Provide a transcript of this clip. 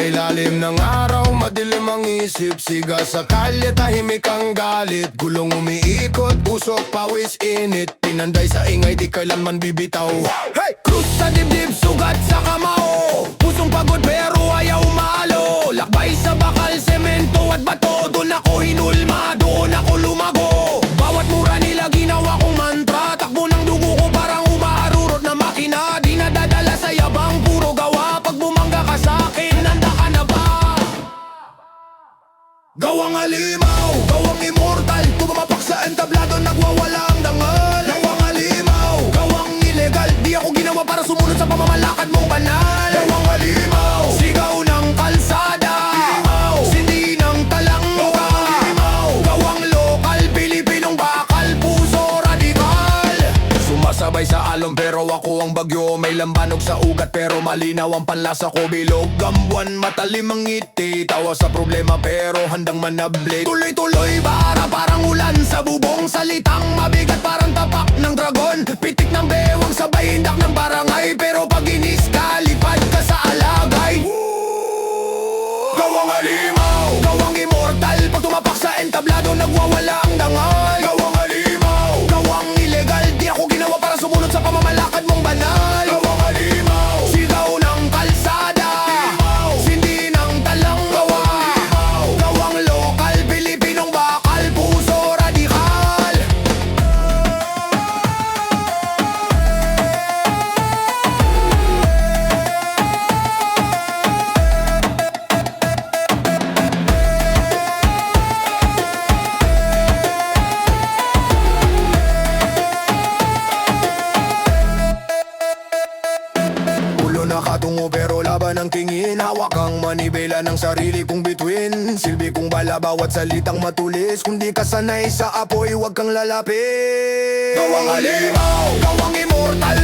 ilalim ng araw, madilim ang isip. Siga sa kalye, tahimik ang galit. Gulong umiikot, usok, pawis, init. Pinanday sa ingay, di kailanman bibitaw. Hey! Krus sa dibdib, sugat sa kamao. Pusong pagod pero ayaw maalo. Lakbay sa bakal, semento at bato. Doon ako hinulma, doon ako lumago. Bawat mura nila ginawa kong mantra. Takbo ng dugo ko parang umaarurot na makina. Di nadadala sa yabang, puro gawa. Pag bumangga ka sa akin, nanda ka na ba? Gawang halimaw, gawang immortal. Tumapak sa entablado, nagwawala ang dangal. Gawang halimaw, gawang illegal. Di ako ginawa para sumunod sa pamamalakad mong banal. Gawang halimaw, sigaw ng kalsada. Halimaw, sindi ng talangga. Halimaw, gawang lokal, Pilipinong bakal. Puso radikal. Sumasabay sa alon pero ako ang bagyo. May lambanog sa ugat pero malinaw ang panlasa ko. Bilog ang buwan, matalim ang ngiti. Tawa sa problema pero handang manablit. Tuloy-tuloy bara parang ulan sa bubong. Salitang mabigat parang tapak ng dragon. Pitik ng bewang sabay hindak ng barangay. Pero pag inis ka, lipad ka sa alagay. Gawang halimaw, gawang immortal. Pag tumapak sa entablado, nagwawala ang dangal. Gawang halimaw, gawang illegal. Di ako ginawa para sumunod sa pamamalakad mong banal. Gawang halimaw, sigaw ng kalsada. Halimaw, sindi ng talanggawa. Halimaw, gawang lokal, Pilipinong bakal. Puso radikal. Ulo nakatungo pero laban ang tingin. Hawak ang manibela ng sarili kong bituin. Silbi kong bala bawat salitang matulis. Kung di ka sanay sa apoy, huwag kang lalapit. Gawang halimaw, gawang immortal.